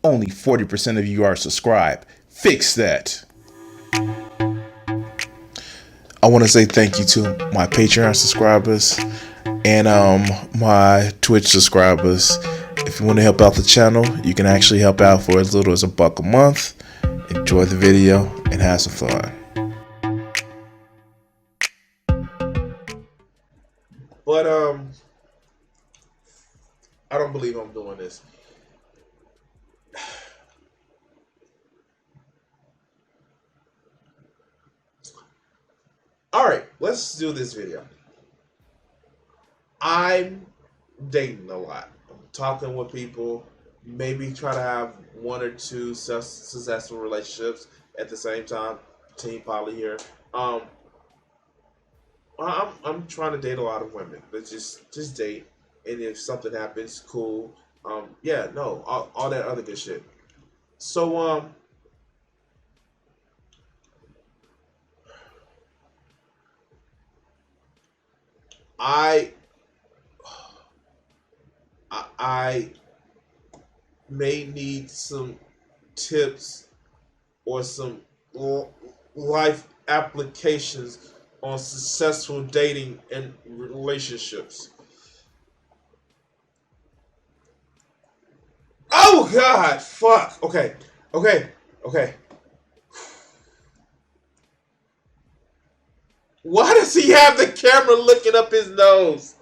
Only 40% of you are subscribed. Fix that. I want to say thank you to my Patreon subscribers and my Twitch subscribers. If you want to help out the channel, you can actually help out for as little as $1 a month. Enjoy the video and have some fun. But I don't believe I'm doing this. All right, let's do this video. I'm dating a lot. I'm talking with people, maybe try to have one or two successful relationships at the same time. Team poly here. I'm trying to date a lot of women, but just date, and if something happens, cool. Yeah, no, all that other good shit. So I I may need some tips or some life applications on successful dating and relationships. Oh God, fuck. Okay. Why does he have the camera looking up his nose?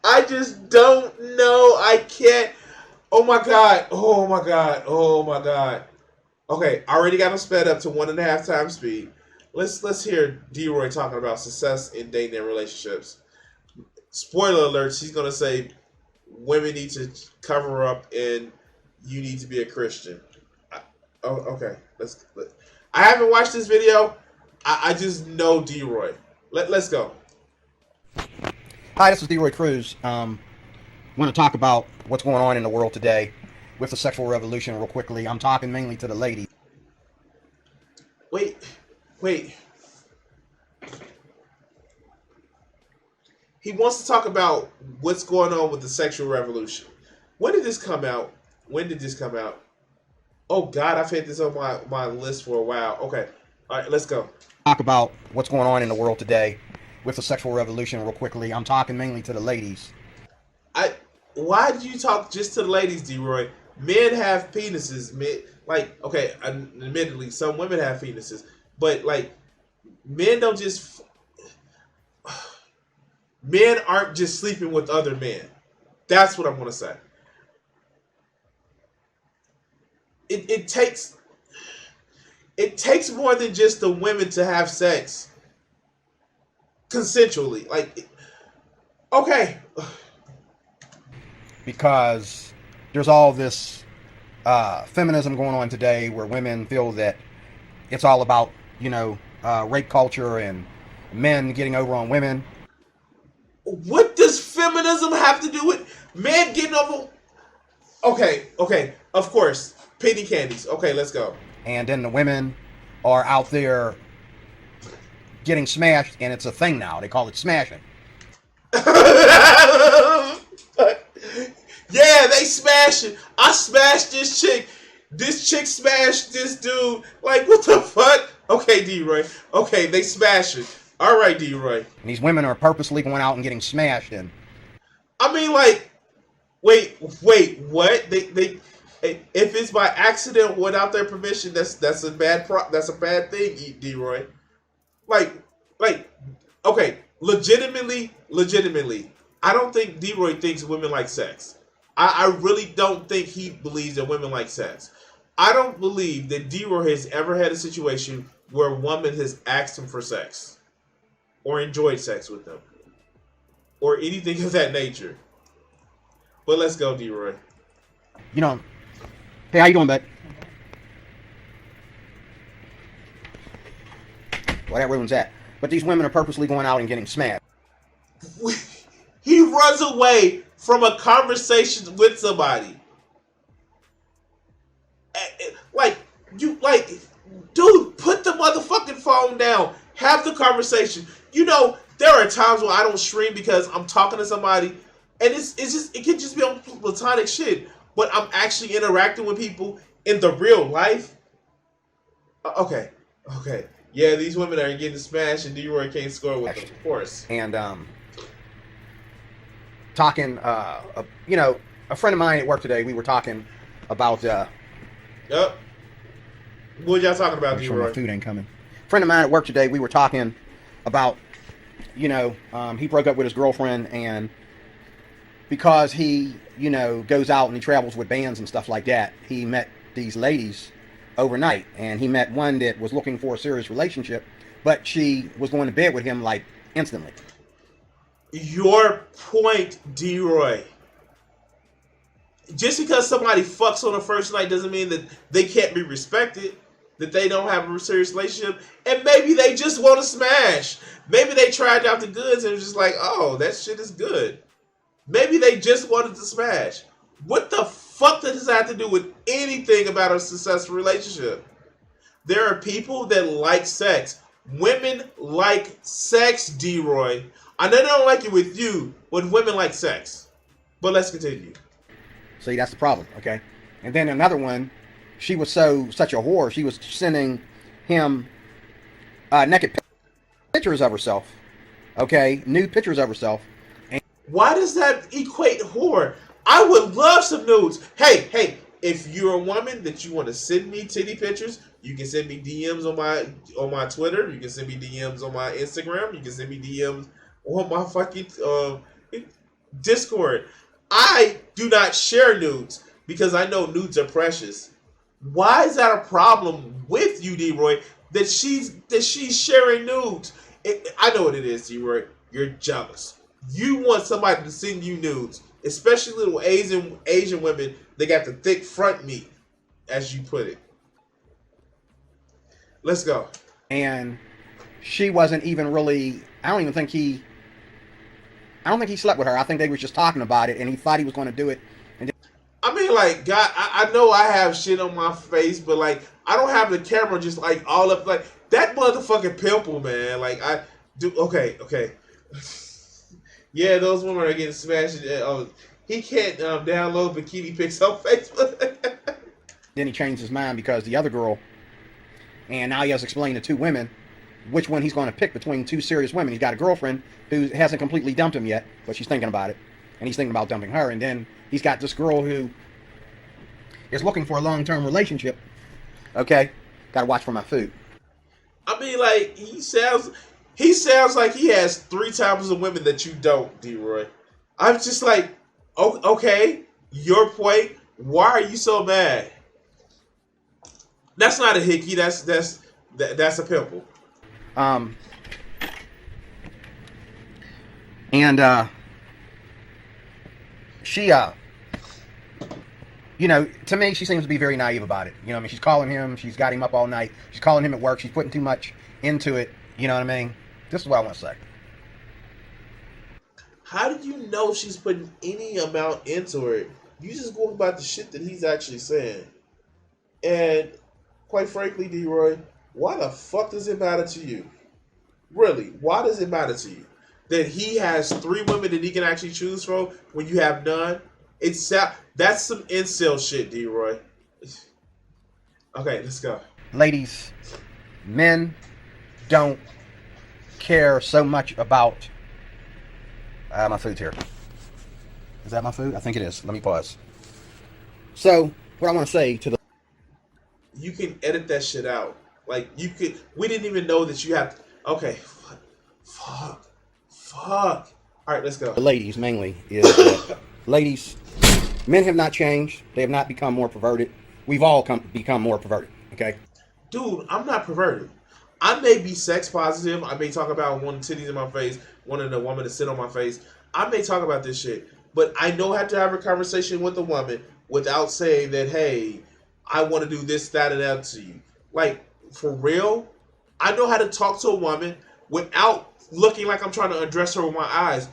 I just don't know. I can't. Oh my God. Oh my God. Oh my God. Okay, I already got him sped up to 1.5 times speed. Let's hear Deroy talking about success in dating and relationships. Spoiler alert: he's gonna say women need to cover up and you need to be a Christian. Oh, okay. I haven't watched this video. I just know Deroy. Let's go. Hi, this is Deroy Cruz. Want to talk about what's going on in the world today with the sexual revolution real quickly. I'm talking mainly to the ladies. Wait. He wants to talk about what's going on with the sexual revolution. When did this come out? Oh God, I've had this on my list for a while. Okay. All right, let's go. Talk about what's going on in the world today with the sexual revolution real quickly. I'm talking mainly to the ladies. Why do you talk just to the ladies, Deroy? Men have penises. Okay, admittedly, some women have penises, but like, men don't just. Men aren't just sleeping with other men. That's what I'm gonna say. It takes more than just the women to have sex consensually. Like, okay. Because there's all this feminism going on today where women feel that it's all about, rape culture and men getting over on women. What does feminism have to do with men getting over? Okay. Of course, penny candies. Okay, let's go. And then the women are out there getting smashed, and it's a thing now. They call it smashing. Yeah, they smashing. I smashed this chick. This chick smashed this dude. Like, what the fuck? Okay, D-Roy. Okay, they smashing. All right, D-Roy. And these women are purposely going out and getting smashed. And I mean, like, wait, what? They if it's by accident without their permission, that's a bad thing, D-Roy. Like, okay, legitimately, I don't think D-Roy thinks women like sex. I really don't think he believes that women like sex. I don't believe that D-Roy has ever had a situation where a woman has asked him for sex or enjoyed sex with them or anything of that nature. But let's go, D-Roy. Hey, how you doing, bud? Well, that ruins that. But these women are purposely going out and getting smashed. He runs away from a conversation with somebody. Dude, put the motherfucking phone down. Have the conversation. There are times where I don't stream because I'm talking to somebody, and it can just be on platonic shit. But I'm actually interacting with people, in the real life, okay, okay, yeah, these women are getting smashed, and Deroy can't score with them, of course. And talking, you know, a friend of mine at work today, we were talking about. Yep. What y'all talking about, Make sure my Deroy? food ain't coming. A friend of mine at work today, we were talking about, you know, he broke up with his girlfriend, and because he, you know, goes out and he travels with bands and stuff like that, he met these ladies overnight, and he met one that was looking for a serious relationship, but she was going to bed with him like instantly. Your point, Deroy. Just because somebody fucks on the first night doesn't mean that they can't be respected, that they don't have a serious relationship, and maybe they just want to smash. Maybe they tried out the goods and was just like, oh, that shit is good. Maybe they just wanted to smash. What the fuck does that have to do with anything about a successful relationship? There are people that like sex. Women like sex, Deroy. I know they don't like it with you, but women like sex. But let's continue. See, that's the problem, okay? And then another one, she was such a whore, she was sending him naked pictures of herself, okay? Nude pictures of herself. Why does that equate whore? I would love some nudes. Hey, if you're a woman that you want to send me titty pictures, you can send me DMs on my Twitter. You can send me DMs on my Instagram. You can send me DMs on my fucking Discord. I do not share nudes because I know nudes are precious. Why is that a problem with you, Deroy? That she's sharing nudes. I know what it is, Deroy. You're jealous. You want somebody to send you nudes, especially little Asian women. They got the thick front meat, as you put it. Let's go. And she wasn't even really. I don't think he slept with her. I think they were just talking about it, and he thought he was going to do it. And I mean, like, God, I know I have shit on my face, but like, I don't have the camera just like all up like that motherfucking pimple, man. Like, I do. Okay. Yeah, those women are getting smashed. Oh, he can't download bikini pics on Facebook. then he changed his mind because the other girl, and now he has to explain to two women which one he's going to pick between two serious women. He's got a girlfriend who hasn't completely dumped him yet, but she's thinking about it, and he's thinking about dumping her. And then he's got this girl who is looking for a long-term relationship. Okay, got to watch for my food. I mean, like, he sounds like he has 3 times the women that you don't, Deroy. I'm just like, okay, your point. Why are you so mad? That's not a hickey. That's a pimple. And she, you know, to me, she seems to be very naive about it. You know what I mean? She's calling him. She's got him up all night. She's calling him at work. She's putting too much into it. You know what I mean? This is what I want to say. How do you know she's putting any amount into it? You just go about the shit that he's actually saying. And quite frankly, Deroy, why the fuck does it matter to you? Really, why does it matter to you that he has 3 women that he can actually choose from when you have none? That's some incel shit, Deroy. Okay, let's go. Ladies, men don't care so much about. My food's here. Is that my food? I think it is. Let me pause. So, what I want to say to the. You can edit that shit out. Like, you could. We didn't even know that you have. Okay. Fuck. All right, let's go. The ladies, mainly, is ladies, men have not changed. They have not become more perverted. We've all become more perverted, okay? Dude, I'm not perverted. I may be sex positive. I may talk about wanting titties in my face, wanting a woman to sit on my face. I may talk about this shit. But I know how to have a conversation with a woman without saying that, hey, I want to do this, that, and that to you. Like, for real, I know how to talk to a woman without looking like I'm trying to undress her with my eyes.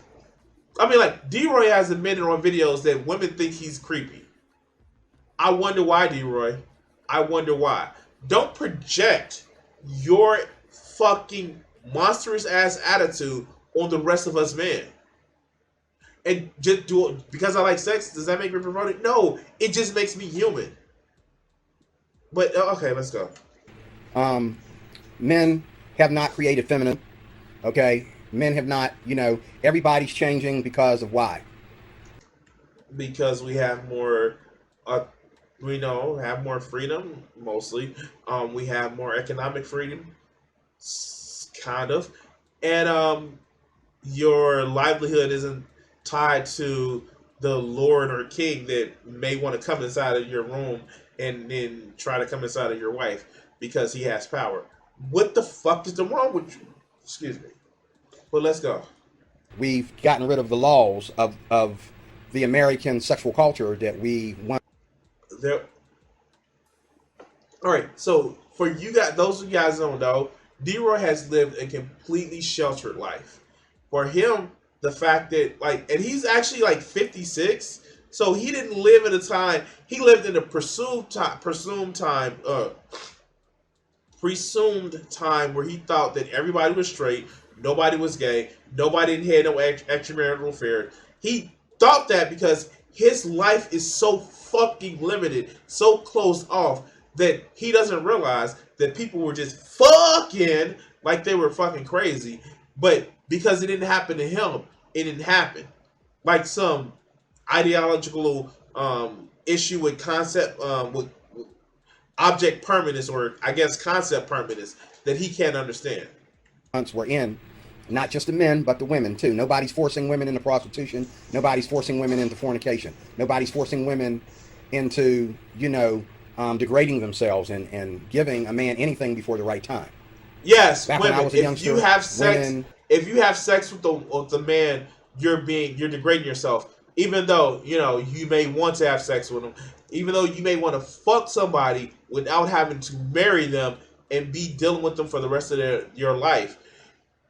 I mean, like, Deroy has admitted on videos that women think he's creepy. I wonder why, Deroy. I wonder why. Don't project your fucking monstrous ass attitude on the rest of us men. And just do it because I like sex. Does that make me perverted? No, it just makes me human. But okay, let's go. Um, Men have not created feminine. Okay, men have not. Everybody's changing because of why? Because we have more, uh, we know have more freedom mostly. We have more economic freedom, kind of, and your livelihood isn't tied to the lord or king that may want to come inside of your room and then try to come inside of your wife because he has power. What the fuck is the wrong with you? Excuse me. But let's go. We've gotten rid of the laws of the American sexual culture that we want. There. All right. So for you guys, those of you guys don't know, Deroy has lived a completely sheltered life. For him, the fact that and he's actually like 56, so he didn't live at a time. He lived in a presumed time where he thought that everybody was straight, nobody was gay, nobody had no extramarital affair. He thought that because his life is so fucking limited, so closed off, that he doesn't realize that people were just fucking like they were fucking crazy. But because it didn't happen to him, it didn't happen. Like some ideological issue with concept, with object permanence, or I guess concept permanence, that he can't understand. We're in, not just the men, but the women too. Nobody's forcing women into prostitution. Nobody's forcing women into fornication. Nobody's forcing women into, degrading themselves and giving a man anything before the right time. Yes, Back when I women. was a If you youngster, have sex, women, if you have sex with the man, you're degrading yourself. Even though you may want to have sex with them, even though you may want to fuck somebody without having to marry them and be dealing with them for the rest of your life.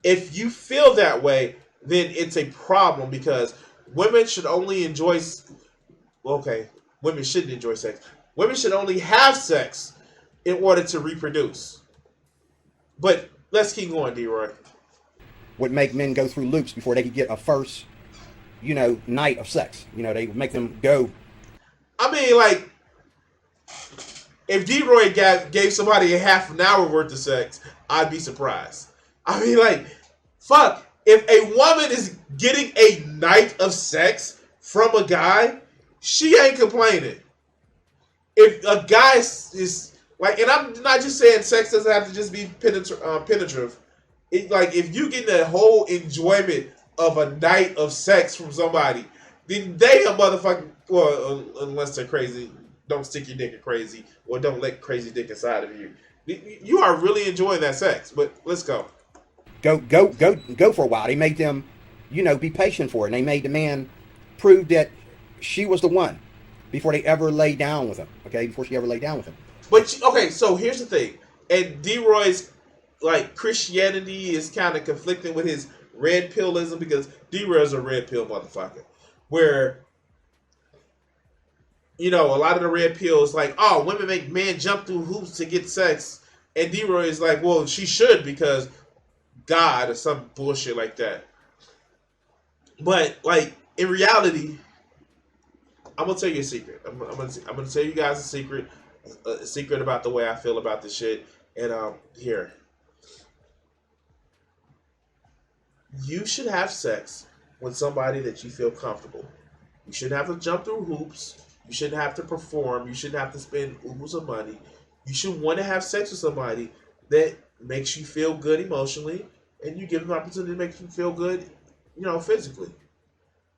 If you feel that way, then it's a problem because women should only enjoy. Okay, women shouldn't enjoy sex. Women should only have sex in order to reproduce. But let's keep going, Deroy. would make men go through loops before they could get a first, night of sex. They would make them go. I mean, like, if Deroy gave somebody a half an hour worth of sex, I'd be surprised. I mean, like, fuck. If a woman is getting a night of sex from a guy, she ain't complaining. If a guy is like, and I'm not just saying sex doesn't have to just be penetrative. Like, if you get the whole enjoyment of a night of sex from somebody, then they a motherfucking, well, unless they're crazy, don't stick your dick in crazy, or don't let crazy dick inside of you. You are really enjoying that sex. But let's go. Go for a while. They made them, be patient for it. And they made the man prove that she was the one before they ever lay down with him. Okay, before she ever laid down with him. But okay, so here's the thing, and Deroy's like Christianity is kind of conflicting with his red pillism because Deroy's a red pill motherfucker, where a lot of the red pills like, oh, women make men jump through hoops to get sex, and Deroy is like, well, she should because God or some bullshit like that. But like in reality, I'm gonna tell you a secret. I'm gonna tell you guys a secret about the way I feel about this shit. And here, you should have sex with somebody that you feel comfortable. You shouldn't have to jump through hoops. You shouldn't have to perform. You shouldn't have to spend oodles of money. You should want to have sex with somebody that makes you feel good emotionally, and you give them an opportunity to make you feel good, physically.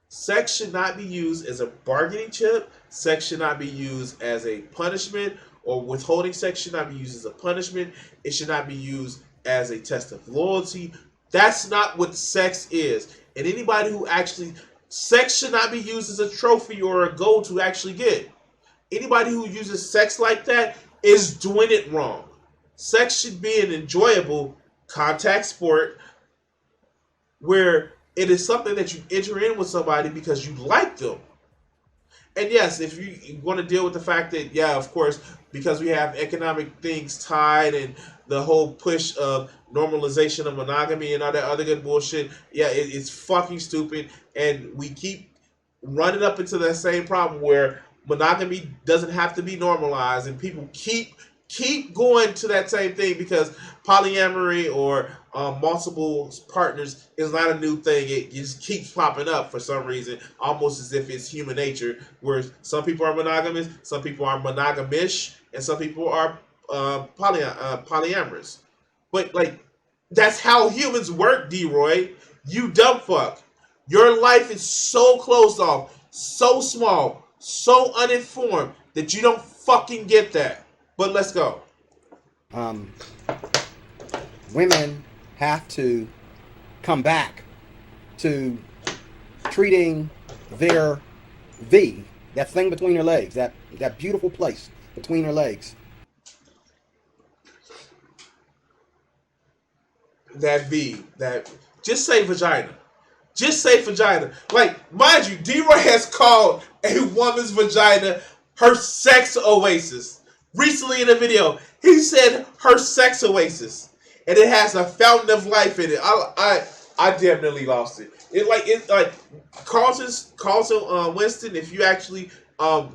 Sex should not be used as a bargaining chip. Sex should not be used as a punishment, or withholding sex should not be used as a punishment. It should not be used as a test of loyalty. That's not what sex is. And anybody who actually, sex should not be used as a trophy or a goal to actually get. Anybody who uses sex like that is doing it wrong. Sex should be an enjoyable contact sport where it is something that you enter in with somebody because you like them. And yes, if you want to deal with the fact that, yeah, of course, because we have economic things tied and the whole push of normalization of monogamy and all that other good bullshit, yeah, it's fucking stupid. And we keep running up into that same problem where monogamy doesn't have to be normalized, and people keep keep going to that same thing because polyamory or multiple partners is not a new thing. It just keeps popping up for some reason, almost as if it's human nature. Where some people are monogamous, some people are monogamish, and some people are polyamorous. But like, that's how humans work, Deroy. You dumb fuck. Your life is so closed off, so small, so uninformed that you don't fucking get that. But let's go. Um, Women have to come back to treating their V, that thing between their legs, that beautiful place between their legs. That V, that just say vagina. Just say vagina. Like, mind you, D-Roy has called a woman's vagina her sex oasis. Recently in a video, he said her sex oasis. And it has a fountain of life in it. I damn nearly lost it. It's like Carlton Winston, if you actually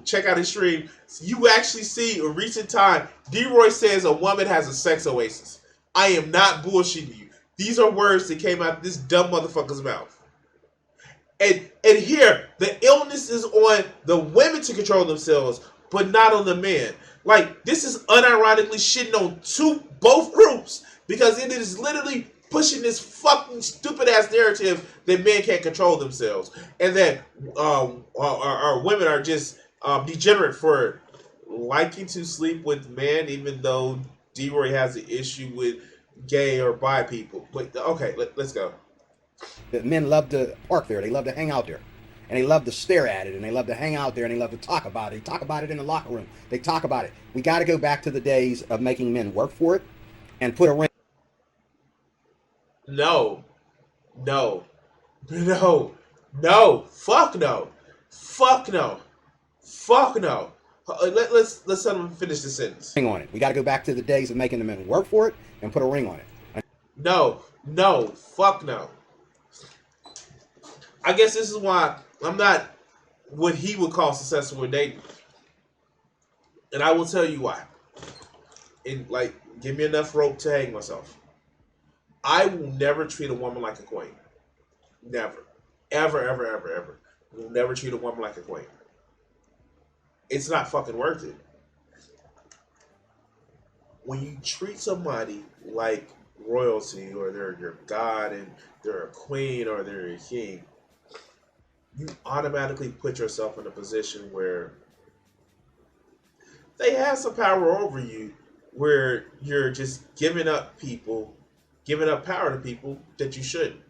check out his stream, you actually see a recent time, D-Roy says a woman has a sex oasis. I am not bullshitting you. These are words that came out of this dumb motherfucker's mouth. And here, the illness is on the women to control themselves, but not on the men. Like, this is unironically shitting on both groups because it is literally pushing this fucking stupid ass narrative that men can't control themselves and that our women are just degenerate for liking to sleep with men, even though D-Roy has an issue with gay or bi people. But okay, let's go. That men love to park there, they love to hang out there. And they love to stare at it, and they love to hang out there, and they love to talk about it. They talk about it in the locker room. They talk about it. We got to go back to the days of making men work for it and put a ring. No, no, no, no, fuck no, fuck no, fuck no. Let's let him finish the sentence. Ring on it. We got to go back to the days of making the men work for it and put a ring on it. No, no, fuck no. I guess this is why I'm not what he would call successful with dating. And I will tell you why. And like, give me enough rope to hang myself. I will never treat a woman like a queen. Never. Ever, ever, ever, ever. Will never treat a woman like a queen. It's not fucking worth it. When you treat somebody like royalty or they're your god and they're a queen or they're a king, you automatically put yourself in a position where they have some power over you, where you're just giving up power to people that you shouldn't.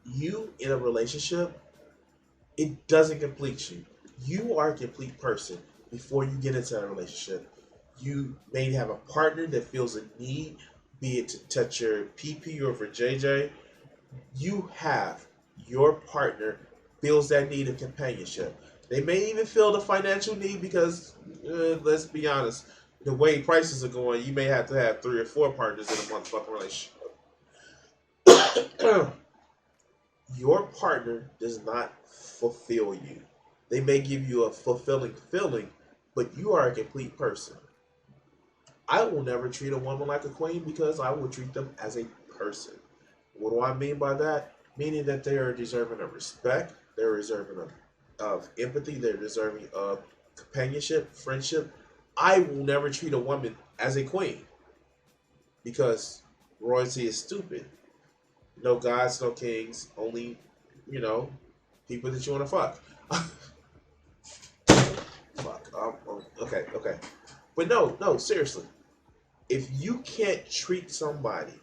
You in a relationship, it doesn't complete you. You are a complete person before you get into a relationship. You may have a partner that feels a need, be it to touch your PP or for JJ. You have your partner feels that need of companionship. They may even feel the financial need because, let's be honest, the way prices are going, you may have to have 3 or 4 partners in a motherfucking relationship. Your partner does not fulfill you. They may give you a fulfilling feeling, but you are a complete person. I will never treat a woman like a queen because I will treat them as a person. What do I mean by that? Meaning that they are deserving of respect, they're deserving of empathy, they're deserving of companionship, friendship. I will never treat a woman as a queen because royalty is stupid. No gods, no kings, only, people that you want to fuck. Fuck. Okay. But no, seriously. If you can't treat somebody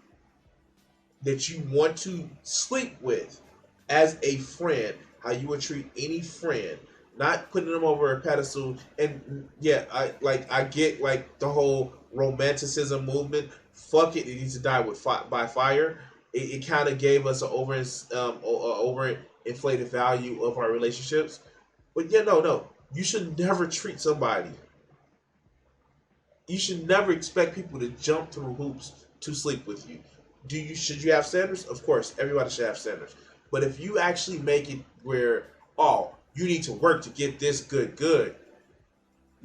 that you want to sleep with as a friend, how you would treat any friend, not putting them over a pedestal. And yeah, I get like the whole romanticism movement. Fuck it, it needs to die by fire. It kind of gave us an over inflated value of our relationships. But yeah, no, you should never treat somebody. You should never expect people to jump through hoops to sleep with you. Should you have standards? Of course, everybody should have standards. But if you actually make it where, you need to work to get this good,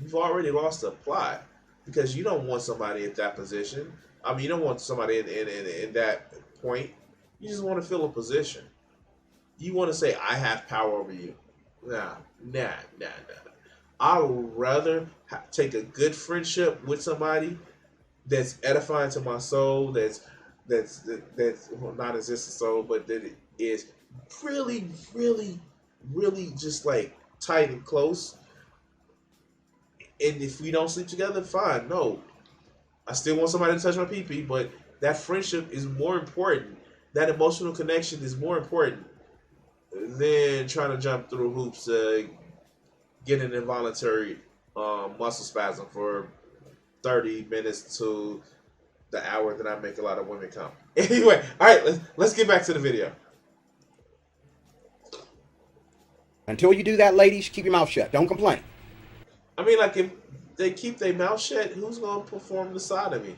you've already lost the plot. because you don't want somebody at that position. I mean, you don't want somebody in that point. You just want to fill a position. You want to say, I have power over you. Nah. I'd rather take a good friendship with somebody that's edifying to my soul, that's well, not as just a soul, but that it is really, really, really just like tight and close. And if we don't sleep together, fine. No, I still want somebody to touch my pee pee, but that friendship is more important. That emotional connection is more important than trying to jump through hoops, get an involuntary muscle spasm for 30 minutes to the hour that I make a lot of women come. Anyway, all right, let's get back to the video. Until you do that, ladies, keep your mouth shut. Don't complain. I mean, like, if they keep their mouth shut, who's going to perform the sodomy?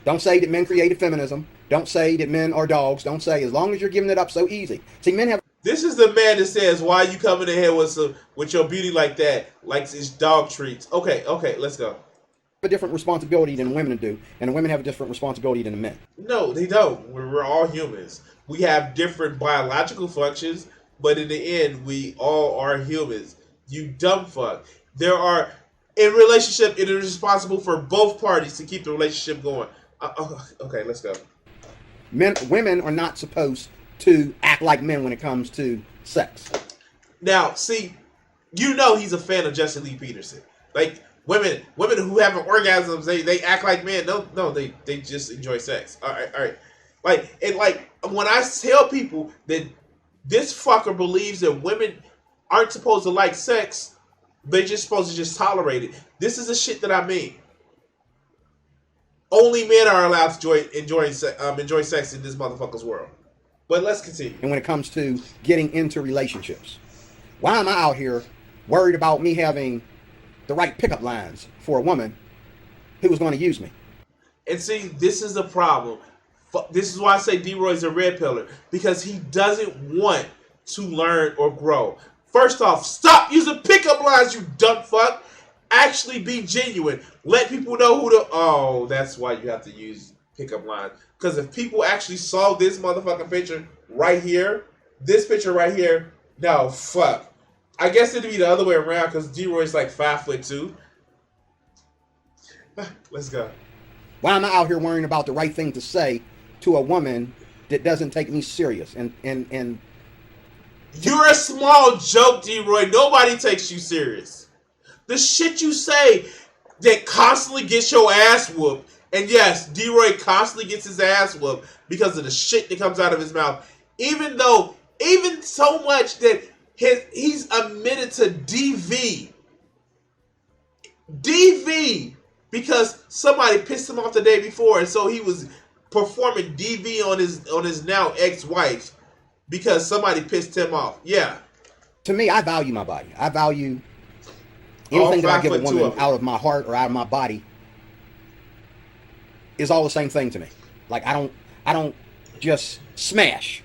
Don't say that men created feminism. Don't say that men are dogs. Don't say, as long as you're giving it up so easy. See, men have... This is the man that says, why you coming in here with your beauty like that? Like it's dog treats. Okay, let's go. a different responsibility than women do, and the women have a different responsibility than the men. No, they don't. We're all humans. We have different biological functions, but in the end, we all are humans. You dumb fuck. There are, in relationship, it is responsible for both parties to keep the relationship going. Okay, let's go. Women are not supposed to act like men when it comes to sex. Now, see, you know he's a fan of Justin Lee Peterson. Like, women who have orgasms, they act like men. No, they just enjoy sex. All right. Like, when I tell people that this fucker believes that women aren't supposed to like sex, they're just supposed to just tolerate it. This is the shit that I mean. Only men are allowed to enjoy sex in this motherfucker's world. But let's continue. And when it comes to getting into relationships, why am I out here worried about me having the right pickup lines for a woman who was going to use me? And see, this is the problem. This is why I say Deroy's a red pillar. Because he doesn't want to learn or grow. First off, stop using pickup lines, you dumb fuck. Actually be genuine. Let people know who to... Oh, that's why you have to use pickup lines. Because if people actually saw this motherfucking picture right here, this picture right here, no, fuck. I guess it'd be the other way around because Deroy's like 5'2". Let's go. Why am I out here worrying about the right thing to say to a woman that doesn't take me serious? And you're a small joke, Deroy. Nobody takes you serious. The shit you say that constantly gets your ass whooped. And yes, Deroy constantly gets his ass whooped because of the shit that comes out of his mouth. Even so much that he's admitted to DV. DV because somebody pissed him off the day before, and so he was performing DV on his now ex-wife because somebody pissed him off. Yeah. To me, I value my body. I value anything that I give a woman out of my heart or out of my body is all the same thing to me. Like I don't just smash.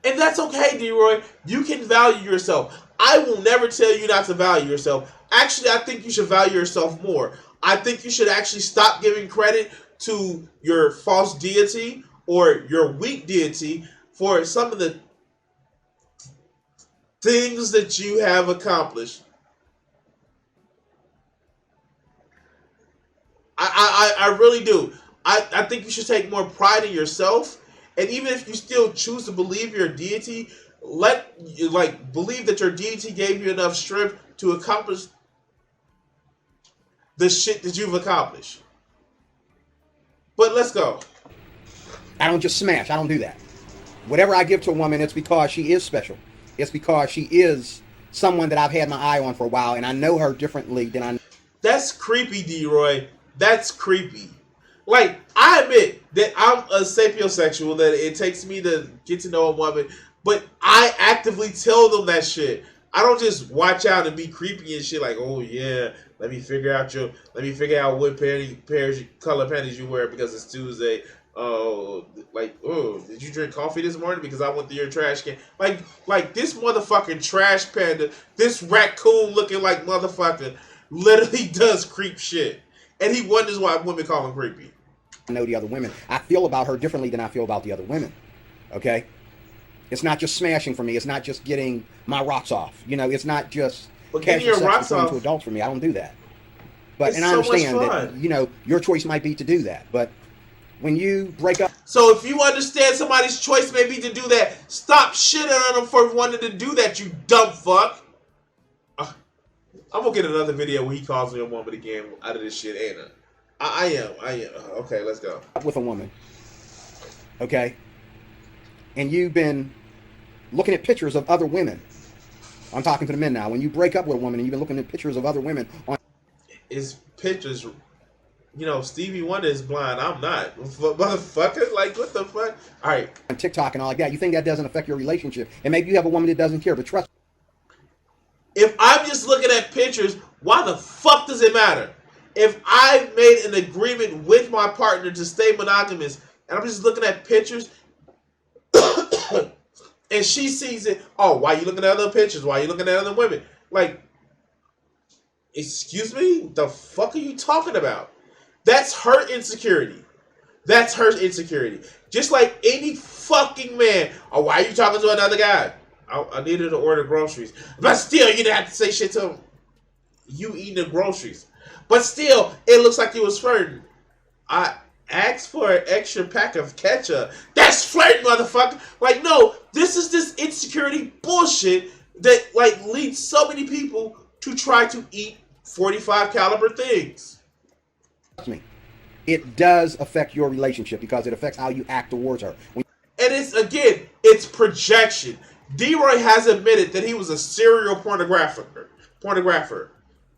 And that's okay, Deroy. You can value yourself. I will never tell you not to value yourself. Actually, I think you should value yourself more. I think you should actually stop giving credit to your false deity or your weak deity for some of the things that you have accomplished. I really do. I think you should take more pride in yourself. And even if you still choose to believe your deity, believe that your deity gave you enough strength to accomplish the shit that you've accomplished. But let's go. I don't just smash. I don't do that. Whatever I give to a woman, it's because she is special. It's because she is someone that I've had my eye on for a while, and I know her differently than I know. That's creepy, Deroy. That's creepy. Like, I admit that I'm a sapiosexual, that it takes me to get to know a woman, but I actively tell them that shit. I don't just watch out and be creepy and shit like, oh yeah, let me figure out what color panties you wear because it's Tuesday. Oh, did you drink coffee this morning because I went through your trash can? Like this motherfucking trash panda, this raccoon looking like motherfucker literally does creep shit, and he wonders why women call him creepy. Know the other women. I feel about her differently than I feel about the other women. Okay? It's not just smashing for me. It's not just getting my rocks off. You know, it's not just But getting casual your sex rocks between off, two adults for me. I don't do that. But it's and I so much understand that, fun. you know, your choice might be to do that. But when you break up, So if you understand somebody's choice may be to do that, stop shitting on them for wanting to do that, you dumb fuck. I'm gonna get another video where he calls me a woman again out of this shit, ain't I am. Okay, let's go. with a woman, okay, and you've been looking at pictures of other women. I'm talking to the men now. When you break up with a woman and you've been looking at pictures of other women on His pictures, you know, Stevie Wonder is blind. I'm not. Motherfucker, like, what the fuck? All right. TikTok and all like that, you think that doesn't affect your relationship, and maybe you have a woman that doesn't care, but trust If I'm just looking at pictures, why the fuck does it matter? If I made an agreement with my partner to stay monogamous, and I'm just looking at pictures, and she sees it, oh, why you looking at other pictures? Why you looking at other women? Like, excuse me? What the fuck are you talking about? That's her insecurity. That's her insecurity. Just like any fucking man. Oh, why are you talking to another guy? I needed to order groceries. But still, you didn't have to say shit to him. You eating the groceries. But still, it looks like you was flirting. I asked for an extra pack of ketchup. That's flirting, motherfucker. Like, no, this is this insecurity bullshit that, like, leads so many people to try to eat 45 caliber things. me. It does affect your relationship because it affects how you act towards her. And it's, again, it's projection. Deroy has admitted that he was a serial pornographer.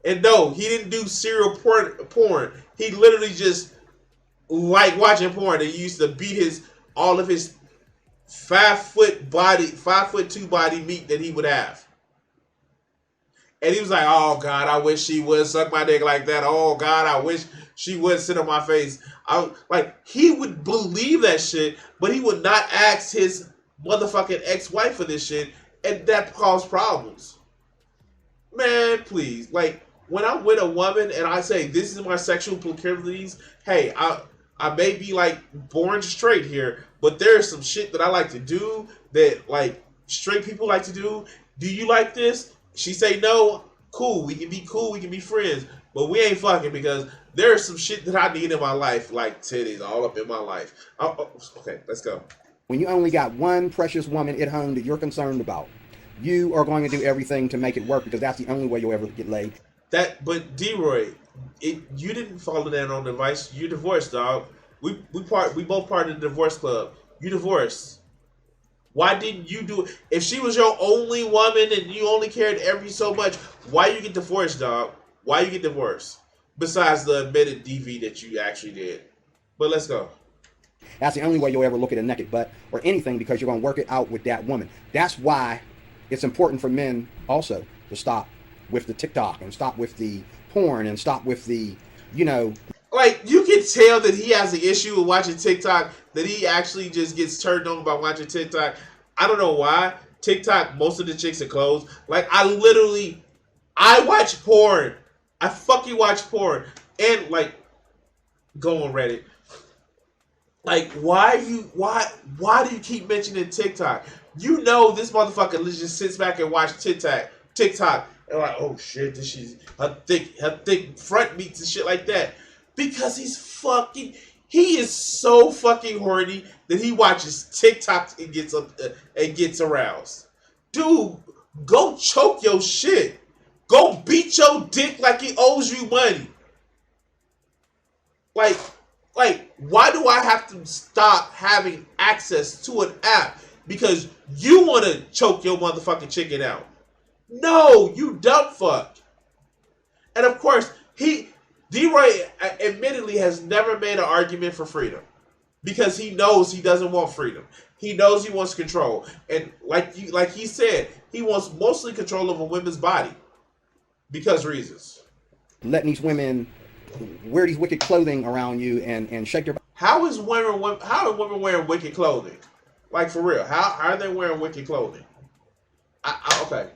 And no, he didn't do serial porn. He literally just liked watching porn. And he used to beat all of his 5'2" body meat that he would have. And he was like, oh God, I wish she would suck my dick like that. Oh God, I wish she would sit on my face. He would believe that shit, but he would not ask his motherfucking ex-wife for this shit, and that caused problems. Man, please. Like, when I'm with a woman and I say, this is my sexual proclivities, hey, I may be, like, born straight here, but there's some shit that I like to do that, like, straight people like to do. Do you like this? She say no. Cool. We can be friends. But we ain't fucking because there's some shit that I need in my life, like titties all up in my life. Okay, let's go. When you only got one precious woman at home that you're concerned about, you are going to do everything to make it work because that's the only way you'll ever get laid. But Deroy, you didn't follow that on advice. You divorced, dog. We both part of the divorce club. You divorced. Why didn't you do it? If she was your only woman and you only cared every so much, why you get divorced, dog? Why you get divorced? Besides the admitted DV that you actually did. But let's go. That's the only way you'll ever look at a naked butt or anything because you're going to work it out with that woman. That's why it's important for men also to stop with the TikTok and stop with the porn and stop with the, you know. Like, you can tell that he has an issue with watching TikTok, that he actually just gets turned on by watching TikTok. I don't know why. TikTok, most of the chicks are closed. Like, I watch porn. I fucking watch porn. And, like, go on Reddit. Like, why do you keep mentioning TikTok? You know this motherfucker just sits back and watch TikTok. And like, oh shit, this is her thick front meats and shit like that. Because he is so fucking horny that he watches TikTok and gets aroused. Dude, go choke your shit. Go beat your dick like he owes you money. Like, why do I have to stop having access to an app because you want to choke your motherfucking chicken out? No, you dumb fuck. And of course, Deroy admittedly has never made an argument for freedom because he knows he doesn't want freedom. He knows he wants control. And like he said, he wants mostly control of a woman's body because reasons. Letting these women wear these wicked clothing around you and shake their. How are women wearing wicked clothing? Like, for real, how are they wearing wicked clothing? Okay.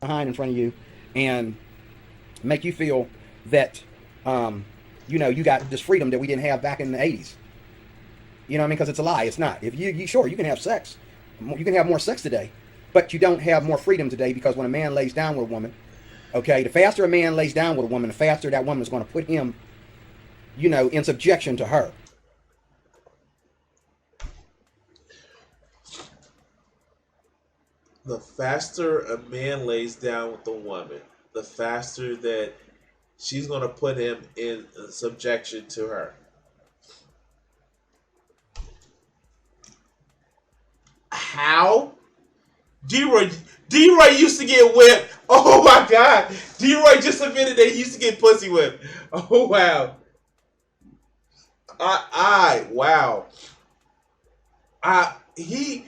Behind in front of you, and make you feel that, you got this freedom that we didn't have back in the 80s. You know what I mean? Because it's a lie. It's not. If you sure, you can have sex. You can have more sex today, but you don't have more freedom today, because when a man lays down with a woman, okay, the faster a man lays down with a woman, the faster that woman is going to put him, in subjection to her. The faster a man lays down with a woman, the faster that she's going to put him in subjection to her. How? Deroy used to get whipped. Oh my God. Deroy just admitted that he used to get pussy whipped. Oh wow. Wow. He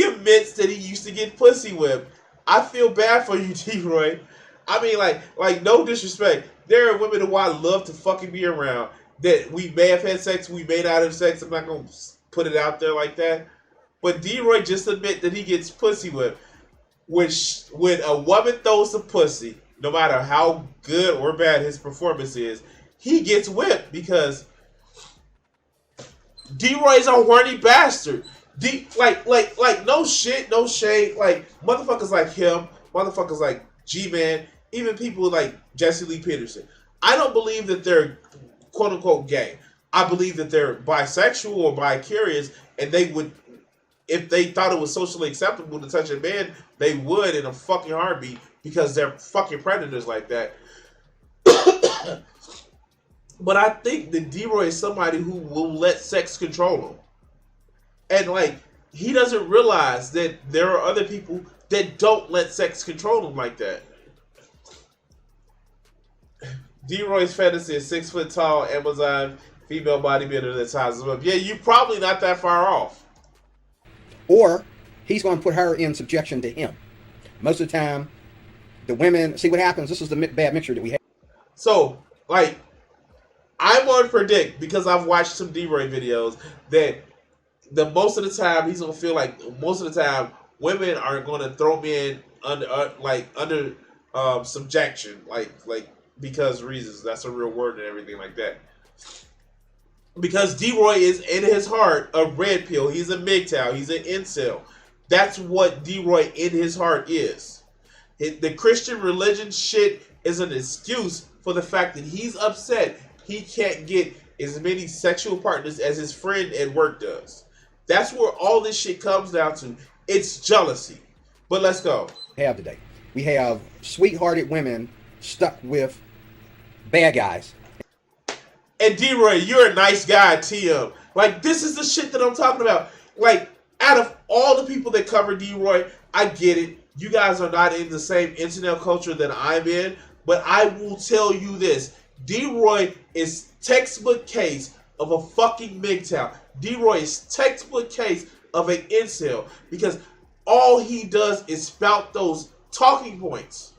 admits that he used to get pussy whipped. I feel bad for you, Deroy. I mean, like no disrespect. There are women who I love to fucking be around that we may have had sex, we may not have sex. I'm not gonna put it out there like that. But Deroy just admit that he gets pussy whipped. When a woman throws some pussy, no matter how good or bad his performance is, he gets whipped because Deroy's a horny bastard. Like no shit, no shade. Like motherfuckers like him, motherfuckers like G-Man, even people like Jesse Lee Peterson. I don't believe that they're quote unquote gay. I believe that they're bisexual or bi-curious, and they would, if they thought it was socially acceptable to touch a man, they would in a fucking heartbeat, because they're fucking predators like that. But I think that Deroy is somebody who will let sex control him. And like, he doesn't realize that there are other people that don't let sex control him like that. Deroy's fantasy is 6 foot tall Amazon female bodybuilder that ties him up. Yeah, you're probably not that far off. Or he's going to put her in subjection to him. Most of the time, the women, see what happens. This is the bad mixture that we have. So, like, I'm going to predict, because I've watched some Deroy videos, that the most of the time he's going to feel like most of the time women are going to throw men under subjection, like because reasons. That's a real word and everything like that. Because Deroy is in his heart a red pill. He's a MGTOW. He's an incel. That's what Deroy in his heart is. The Christian religion shit is an excuse for the fact that he's upset he can't get as many sexual partners as his friend at work does. That's where all this shit comes down to. It's jealousy. But let's go. Have today. We have sweethearted women stuck with bad guys. And Deroy, you're a nice guy, TM. Like, this is the shit that I'm talking about. Like, out of all the people that cover Deroy, I get it. You guys are not in the same internet culture that I'm in. But I will tell you this. Deroy is textbook case of a fucking MGTOW. Deroy is textbook case of an incel. Because all he does is spout those talking points.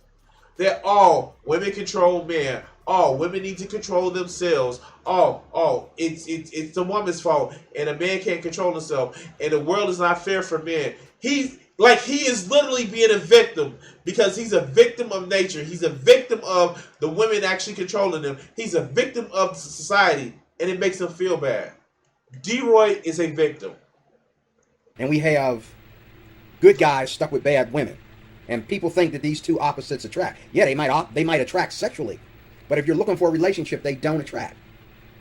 That all women control men. Oh, women need to control themselves. Oh, it's the woman's fault, and a man can't control himself, and the world is not fair for men. He is literally being a victim because he's a victim of nature. He's a victim of the women actually controlling him. He's a victim of society, and it makes him feel bad. Deroy is a victim. And we have good guys stuck with bad women, and people think that these two opposites attract. Yeah, they might attract sexually. But if you're looking for a relationship, they don't attract.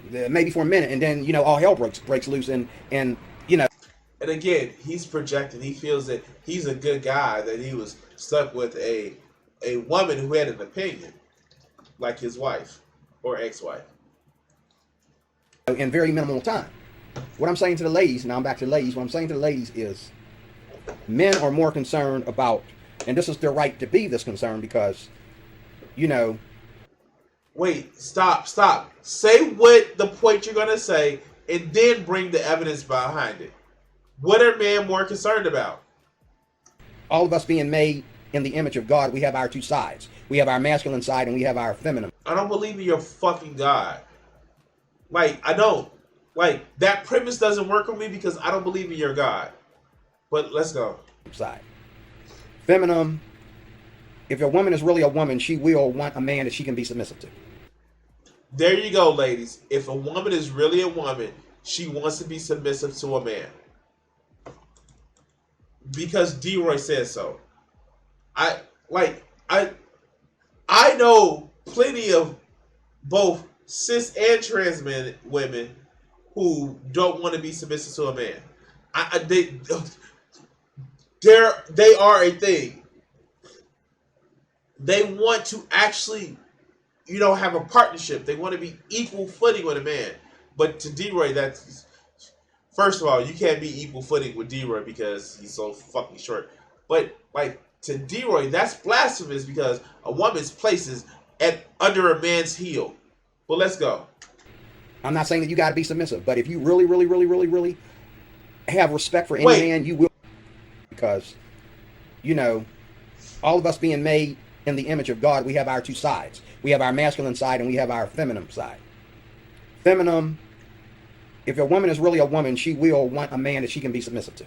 Maybe for a minute, and then, all hell breaks loose, and. And again, he's projecting. He feels that he's a good guy, that he was stuck with a woman who had an opinion, like his wife or ex-wife. In very minimal time. What I'm saying to the ladies, now I'm back to the ladies, what I'm saying to the ladies is men are more concerned about, and this is their right to be this concerned because, Wait, stop. Say what the point you're going to say, and then bring the evidence behind it. What are men more concerned about? All of us being made in the image of God, we have our two sides. We have our masculine side and we have our feminine. I don't believe in your fucking God. I don't. That premise doesn't work with me because I don't believe in your God. But let's go. Side. Feminine If a woman is really a woman, she will want a man that she can be submissive to. There you go, ladies. If a woman is really a woman, she wants to be submissive to a man. Because Deroy says so. I like I know plenty of both cis and trans women who don't want to be submissive to a man. They are a thing. They want to actually, have a partnership. They want to be equal footing with a man. But to Deroy, that's first of all, you can't be equal footing with Deroy because he's so fucking short. But like to Deroy, that's blasphemous because a woman's place is under a man's heel. But let's go. I'm not saying that you got to be submissive, but if you really, really, really, really, really have respect for any man, you will. Because, all of us being made in the image of God, we have our two sides. We have our masculine side and we have our feminine side. Feminine, if a woman is really a woman, she will want a man that she can be submissive to.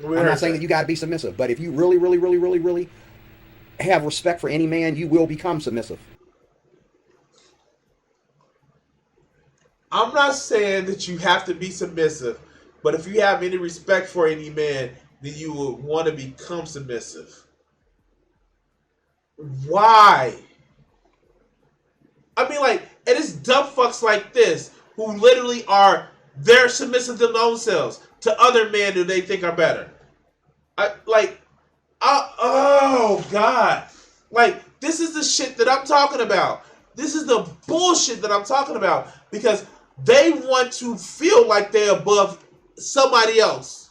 I'm not saying that you got to be submissive, but if you really, really, really, really, really have respect for any man, you will become submissive. I'm not saying that you have to be submissive, but if you have any respect for any man, then you would want to become submissive. Why? I mean, like, and it's dumb fucks like this who literally they're submissive to their own selves to other men who they think are better. Oh God. Like, this is the shit that I'm talking about. This is the bullshit that I'm talking about because they want to feel like they're above somebody else.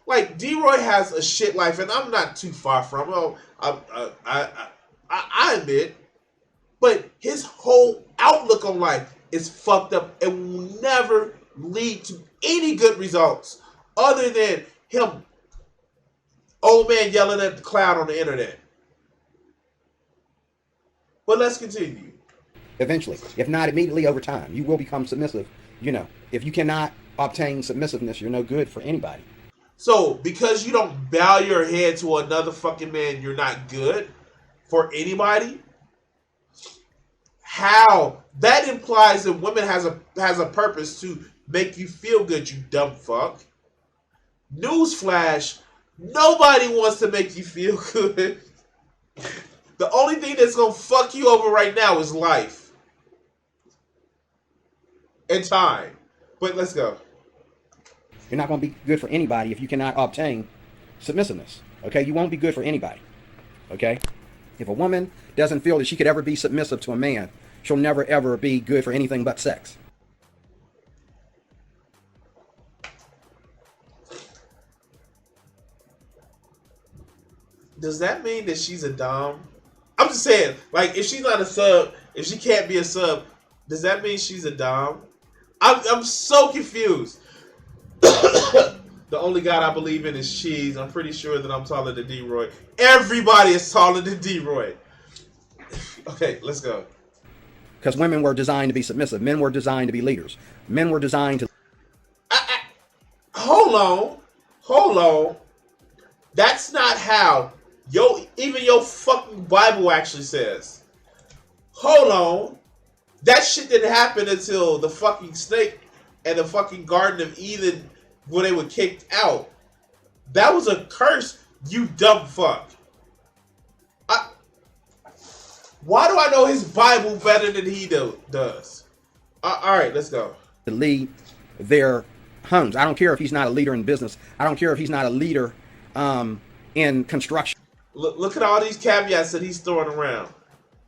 Like, Deroy has a shit life, and I'm not too far from him. I admit. But his whole outlook on life is fucked up and will never lead to any good results other than him, old man yelling at the cloud on the internet. But let's continue. Eventually, if not immediately, over time, you will become submissive. If you cannot obtain submissiveness, you're no good for anybody. So, because you don't bow your head to another fucking man, you're not good for anybody? How? That implies that women has a purpose to make you feel good, you dumb fuck. Newsflash, nobody wants to make you feel good. The only thing that's gonna fuck you over right now is life. And time. But let's go. You're not going to be good for anybody if you cannot obtain submissiveness. Okay? You won't be good for anybody. Okay? If a woman doesn't feel that she could ever be submissive to a man, she'll never ever be good for anything but sex. Does that mean that she's a dom? I'm just saying, like, if she's not a sub, if she can't be a sub, does that mean she's a dom? I'm so confused. The only God I believe in is cheese. I'm pretty sure that I'm taller than Deroy. Everybody is taller than Deroy. Okay, let's go. Because women were designed to be submissive. Men were designed to be leaders. Men were designed to... Hold on. That's not how even your fucking Bible actually says. Hold on. That shit didn't happen until the fucking snake and the fucking Garden of Eden when they were kicked out. That was a curse, you dumb fuck. Why do I know his Bible better than he does? Alright, let's go. To lead their homes. I don't care if he's not a leader in business. I don't care if he's not a leader in construction. Look at all these caveats that he's throwing around.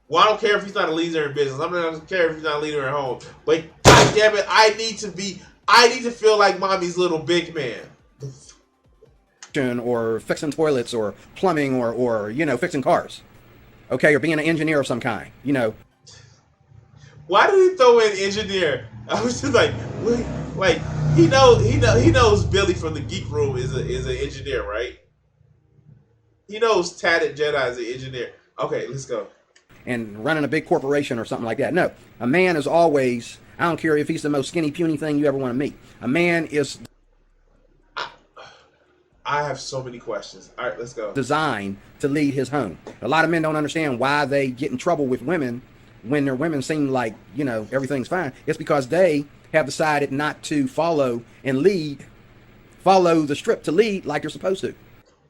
Well, I don't care if he's not a leader in business. I don't care if he's not a leader at home. But God damn it, I need to feel like mommy's little big man. Or fixing toilets or plumbing or fixing cars. Okay, or being an engineer of some kind, Why did he throw in engineer? I was just like he knows Billy from the Geek Room is an engineer, right? He knows Tatted Jedi is an engineer. Okay, let's go. And running a big corporation or something like that. No, a man is always, I don't care if he's the most skinny, puny thing you ever want to meet. A man is... I I have so many questions. All right, let's go. designed to lead his home. A lot of men don't understand why they get in trouble with women when their women seem like, everything's fine. It's because they have decided not to follow the script to lead like you're supposed to.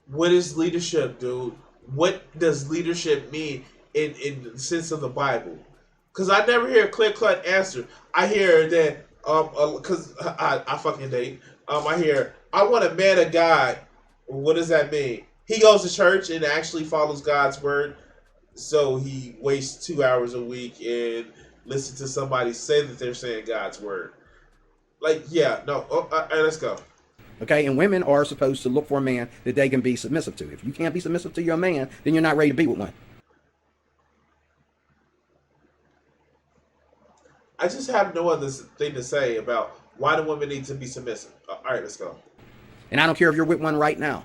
What is leadership, dude? What does leadership mean in the sense of the Bible? Because I never hear a clear cut answer. I hear that because I fucking date. I hear I want a man of God. What does that mean? He goes to church and actually follows God's word. So he wastes 2 hours a week and listen to somebody say that they're saying God's word. Like, yeah, no. Oh, all right, let's go. Okay, and women are supposed to look for a man that they can be submissive to. If you can't be submissive to your man, then you're not ready to be with one. I just have no other thing to say about why do women need to be submissive. All right, let's go. And I don't care if you're with one right now.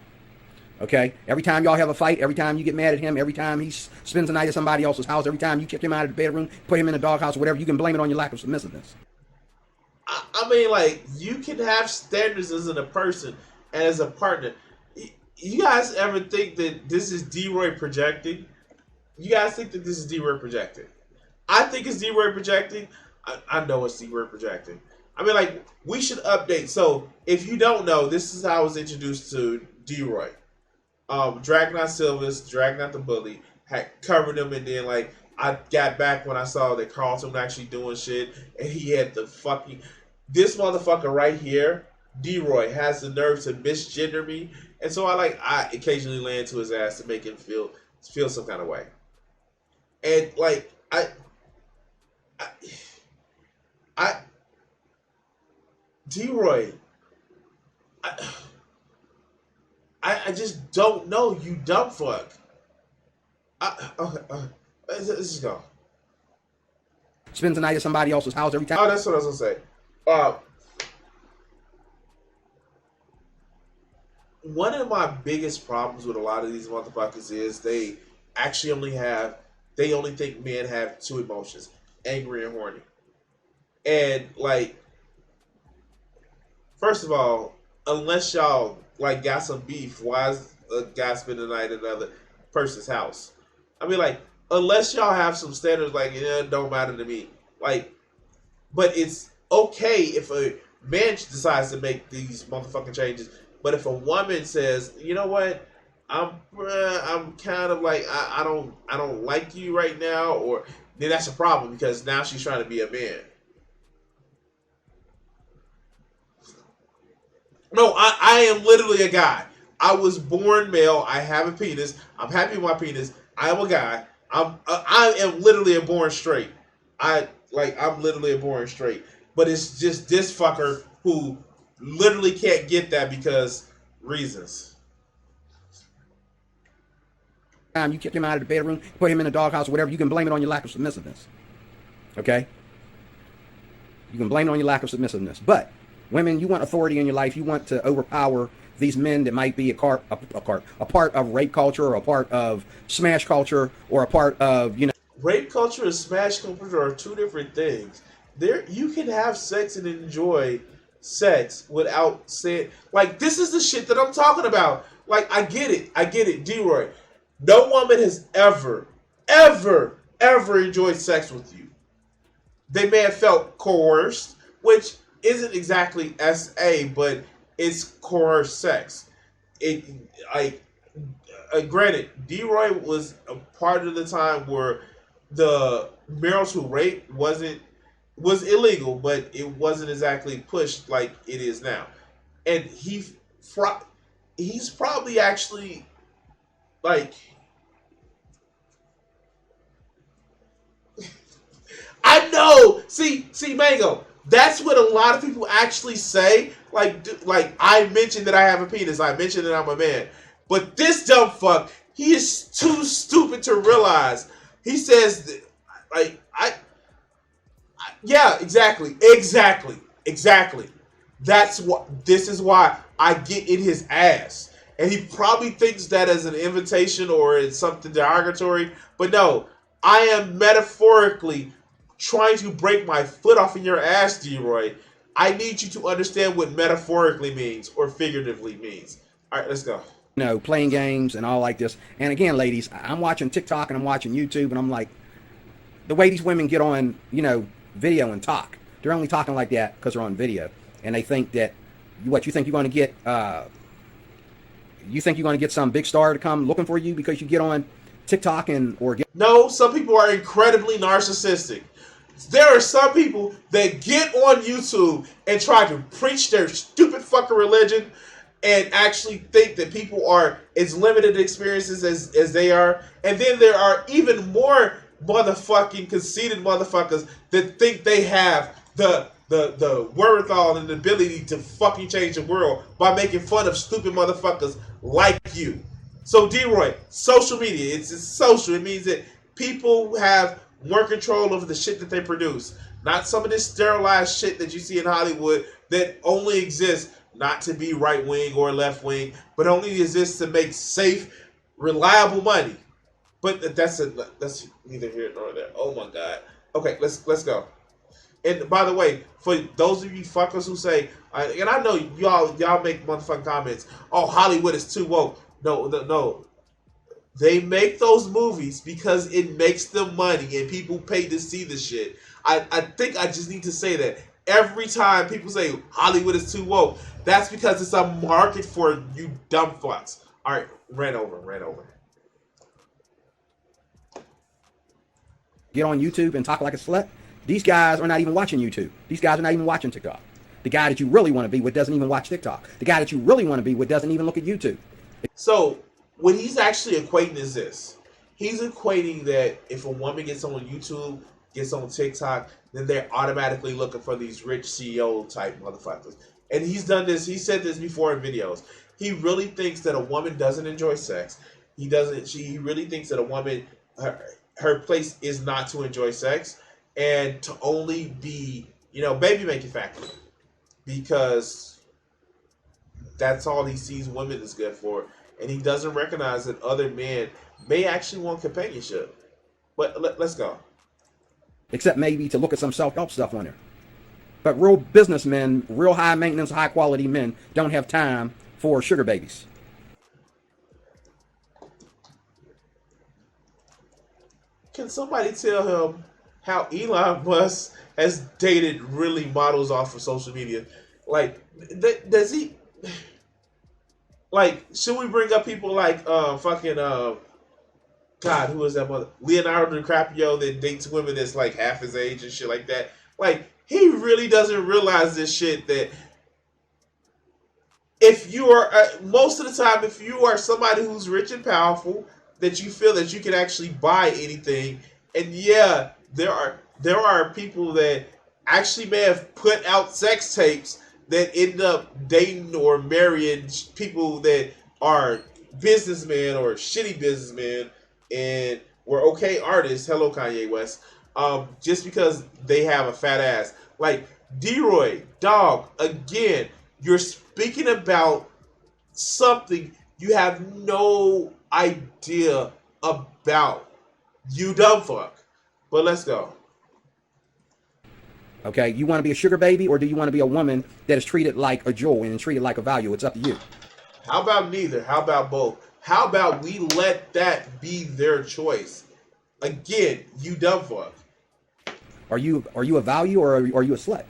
Okay? Every time y'all have a fight, every time you get mad at him, every time he spends the night at somebody else's house, every time you kick him out of the bedroom, put him in a doghouse, or whatever, you can blame it on your lack of submissiveness. I mean, like, you can have standards as a person and as a partner. You guys ever think that this is Deroy projecting? You guys think that this is Deroy projecting? I think it's Deroy projecting. I know it's Deroy projecting. I mean, like, we should update. So, if you don't know, this is how I was introduced to Deroy. Dragnot Silvers, Dragnot the Bully, had covered him, and then, like, I got back when I saw that Carlton was actually doing shit, and he had the fucking... This motherfucker right here, Deroy, has the nerve to misgender me, and so I occasionally land to his ass to make him feel some kind of way. And, like, Deroy, I just don't know, you dumb fuck. Let's just go. Spends the night at somebody else's house every time. Oh, that's what I was gonna say. One of my biggest problems with a lot of these motherfuckers is they only think men have two emotions: angry and horny. And, like, first of all, unless y'all, like, got some beef, why is a guy spending the night at another person's house? I mean, like, unless y'all have some standards, like, it don't matter to me. Like, but it's okay if a man decides to make these motherfucking changes. But if a woman says, you know what, I'm kind of like, I don't like you right now, or then that's a problem because now she's trying to be a man. No, I am literally a guy. I was born male. I have a penis. I'm happy with my penis. I am a guy. I am literally a born straight. I'm literally a born straight. But it's just this fucker who literally can't get that because reasons. You kick him out of the bedroom, put him in a doghouse or whatever, you can blame it on your lack of submissiveness. Okay? You can blame it on your lack of submissiveness. But women, you want authority in your life. You want to overpower these men that might be a part of rape culture, or a part of smash culture, or a part of, Rape culture and smash culture are two different things. You can have sex and enjoy sex without saying, like, this is the shit that I'm talking about. Like, I get it, Deroy. No woman has ever enjoyed sex with you. They may have felt coerced, which isn't exactly SA, but it's coerced sex. Granted, Deroy was a part of the time where the marital rape was illegal, but it wasn't exactly pushed like it is now. And he's probably actually, like, I know. See, Mango. That's what a lot of people actually say. Like I mentioned that I have a penis. I mentioned that I'm a man. But this dumb fuck, he is too stupid to realize. He says, that, like, yeah, exactly. This is why I get in his ass. And he probably thinks that as an invitation or it's something derogatory. But no, I am metaphorically trying to break my foot off in your ass, Deroy. I need you to understand what metaphorically means or figuratively means. All right, let's go. Playing games and all like this. And again, ladies, I'm watching TikTok and I'm watching YouTube, and I'm like, the way these women get on, video and talk, they're only talking like that because they're on video, and they think that what you think you're going to get. You think you're going to get some big star to come looking for you because you get on TikTok and or get. No, some people are incredibly narcissistic. There are some people that get on YouTube and try to preach their stupid fucking religion and actually think that people are as limited experiences as they are. And then there are even more motherfucking conceited motherfuckers that think they have the wherewithal and the ability to fucking change the world by making fun of stupid motherfuckers like you. So Deroy, social media, it's social. It means that people have more control over the shit that they produce. Not some of this sterilized shit that you see in Hollywood that only exists not to be right wing or left wing, but only exists to make safe, reliable money. But that's neither here nor there. Oh my god. Okay, let's go. And by the way, for those of you fuckers who say, and I know y'all make motherfucking comments, oh, Hollywood is too woke. No. They make those movies because it makes them money and people pay to see the shit. I think I just need to say that. Every time people say Hollywood is too woke, that's because it's a market for you dumb fucks. Alright, ran over. Get on YouTube and talk like a slut. These guys are not even watching YouTube. These guys are not even watching TikTok. The guy that you really want to be with doesn't even watch TikTok. The guy that you really want to be with doesn't even look at YouTube. So what he's actually equating is this. He's equating that if a woman gets on YouTube, gets on TikTok, then they're automatically looking for these rich CEO type motherfuckers. And he's done this, he said this before in videos. He really thinks that a woman doesn't enjoy sex. He really thinks that a woman, her place is not to enjoy sex and to only be, baby making factory. Because that's all he sees women is good for. And he doesn't recognize that other men may actually want companionship. But let's go. Except maybe to look at some self-help stuff on there. But real businessmen, real high maintenance, high quality men don't have time for sugar babies. Can somebody tell him how Elon Musk has dated really models off of social media? Like, does he... Like, should we bring up people like God, who is that mother? Leonardo DiCaprio that dates women that's like half his age and shit like that. Like, he really doesn't realize this shit that if you are, most of the time, if you are somebody who's rich and powerful, that you feel that you can actually buy anything. And yeah, there are people that actually may have put out sex tapes that end up dating or marrying people that are businessmen or shitty businessmen and were okay artists. Hello, Kanye West. Just because they have a fat ass. Like, Deroy, dog, again, you're speaking about something you have no idea about. You dumb fuck. But let's go. Okay, you want to be a sugar baby, or do you want to be a woman that is treated like a jewel and treated like a value? It's up to you. How about neither? How about both? How about we let that be their choice? Again, you dumb fuck. Are you a value, or are you a slut?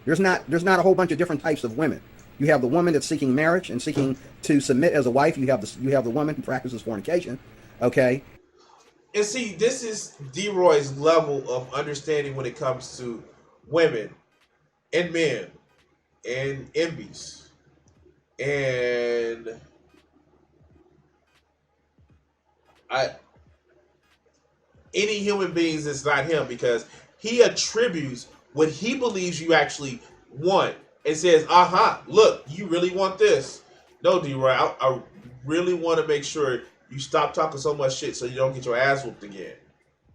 There's not a whole bunch of different types of women. You have the woman that's seeking marriage and seeking to submit as a wife. You have the woman who practices fornication. Okay. And see, this is Deroy's level of understanding when it comes to women and men and MBs and any human beings that's not him, because he attributes what he believes you actually want and says, look, you really want this. No, Deroy, I really want to make sure you stop talking so much shit so you don't get your ass whooped again.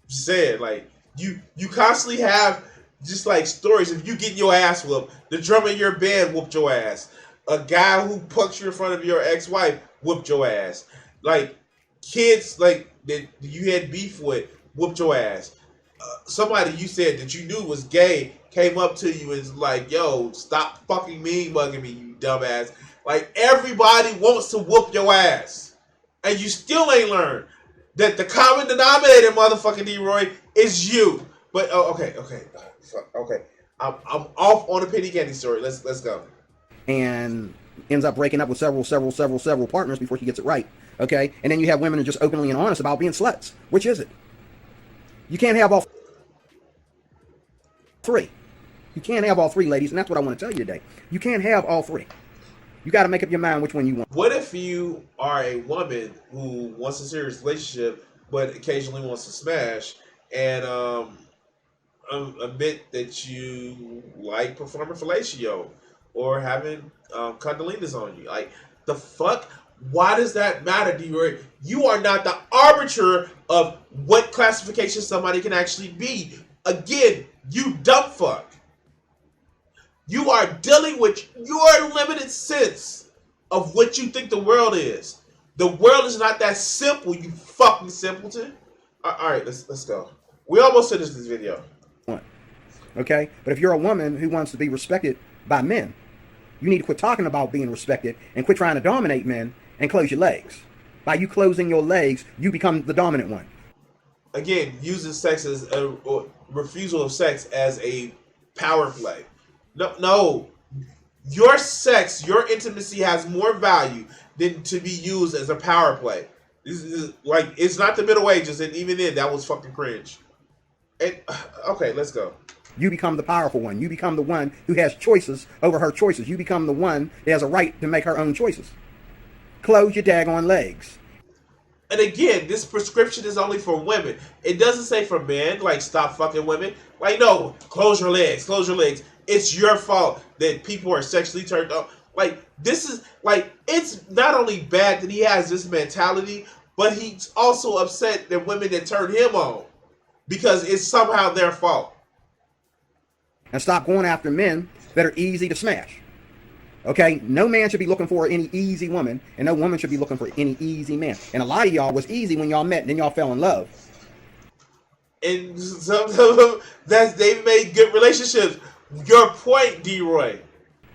Just saying, like, you constantly have just like stories of you getting your ass whooped. The drummer in your band whooped your ass. A guy who punched you in front of your ex-wife whooped your ass. Like, kids like that you had beef with whooped your ass. Somebody you said that you knew was gay came up to you and was like, yo, stop fucking mean mugging me, you dumbass. Like everybody wants to whoop your ass, and you still ain't learned that the common denominator, motherfucking Deroy, is you. But okay. I'm off on a penny candy story. Let's go. and ends up breaking up with several partners before she gets it right. Okay, and then you have women who are just openly and honest about being sluts. Which is it? You can't have all three. You can't have all three, ladies, and that's what I want to tell you today. You can't have all three. You got to make up your mind which one you want. What if you are a woman who wants a serious relationship but occasionally wants to smash and admit that you like performing fellatio or having cunnilingus on you? Like, the fuck? Why does that matter, D-Roy? You are not the arbiter of what classification somebody can actually be. Again, you dumb fuck. You are dealing with your limited sense of what you think the world is. The world is not that simple, you fucking simpleton. All right, let's go. We almost finished this video. Okay, but if you're a woman who wants to be respected by men, you need to quit talking about being respected and quit trying to dominate men and close your legs. By you closing your legs, you become the dominant one. Again, using sex as a refusal of sex as a power play. No, your sex, your intimacy has more value than to be used as a power play. This is like, it's not the Middle Ages, and even then, that was fucking cringe. And okay, let's go. You become the powerful one. You become the one who has choices over her choices. You become the one that has a right to make her own choices. Close your daggone legs. And again, this prescription is only for women. It doesn't say for men, like, stop fucking women. Like, no, close your legs, close your legs. It's your fault that people are sexually turned on. Like, this is, like, it's not only bad that he has this mentality, but he's also upset that women that turn him on because it's somehow their fault. And stop going after men that are easy to smash. Okay? No man should be looking for any easy woman, and no woman should be looking for any easy man. And a lot of y'all was easy when y'all met, and then y'all fell in love. And some of them, they've made good relationships. Your point, Deroy.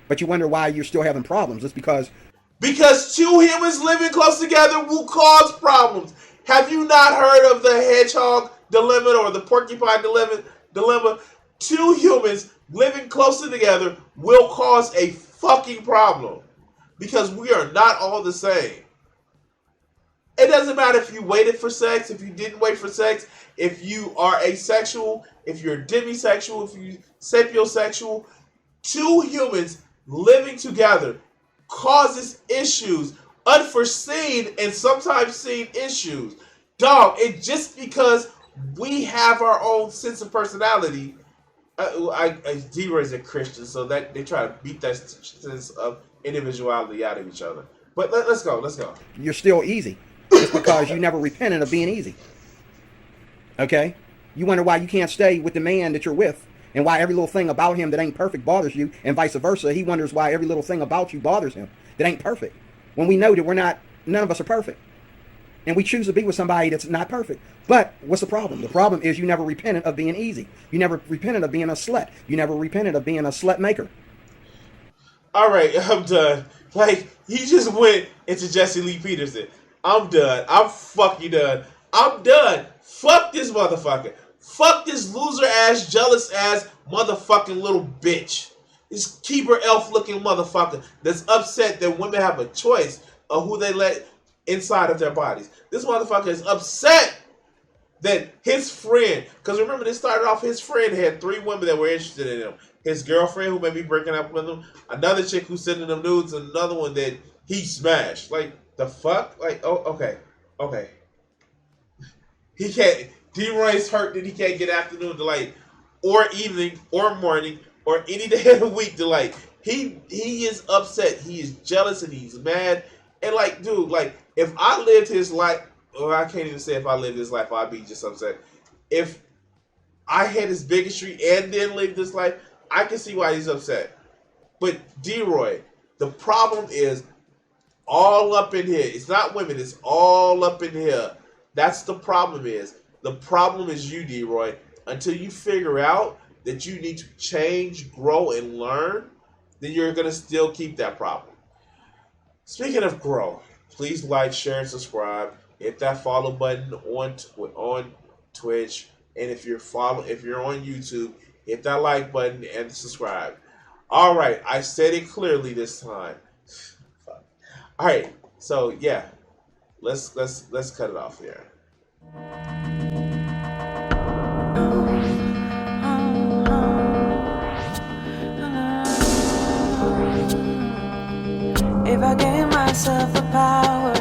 But you wonder why you're still having problems. It's because two humans living close together will cause problems. Have you not heard of the hedgehog dilemma or the porcupine dilemma? Two humans living closely together will cause a fucking problem because we are not all the same. It doesn't matter if you waited for sex, if you didn't wait for sex, if you are asexual, if you're demisexual, if you're sapiosexual. Two humans living together causes issues, unforeseen and sometimes seen issues. Dog, it just because we have our own sense of personality. D-Ray's a Christian, so that they try to beat that sense of individuality out of each other. But let's go. you're still easy. It's because you never repented of being easy. Okay? You wonder why you can't stay with the man that you're with, and why every little thing about him that ain't perfect bothers you, and vice versa. He wonders why every little thing about you bothers him that ain't perfect. When we know that none of us are perfect. And we choose to be with somebody that's not perfect. But what's the problem? The problem is you never repented of being easy. You never repented of being a slut. You never repented of being a slut maker. All right, I'm done. Like, he just went into Jesse Lee Peterson. I'm done. I'm fucking done. I'm done. Fuck this motherfucker. Fuck this loser ass, jealous ass, motherfucking little bitch. This keeper elf looking motherfucker that's upset that women have a choice of who they let inside of their bodies. This motherfucker is upset that his friend, because remember, this started off, his friend had 3 women that were interested in him. His girlfriend who may be breaking up with him, another chick who's sending him nudes, and another one that he smashed. Like, the fuck? Like, oh, okay. He can't, D-Roy's hurt that he can't get afternoon delight, or evening, or morning, or any day of the week delight. He is upset. He is jealous and he's mad. And like, dude, like, if I lived his life, or I can't even say if I lived his life, I'd be just upset. If I had his bigotry and then lived this life, I can see why he's upset. But Deroy, the problem is all up in here. It's not women, it's all up in here. That's the problem is. The problem is you, Deroy. Until you figure out that you need to change, grow, and learn, then you're going to still keep that problem. Speaking of grow, please like, share, and subscribe. Hit that follow button on Twitch, and if you're on YouTube, hit that like button and subscribe. All right, I said it clearly this time. All right, so yeah, let's cut it off here. If I gave myself the power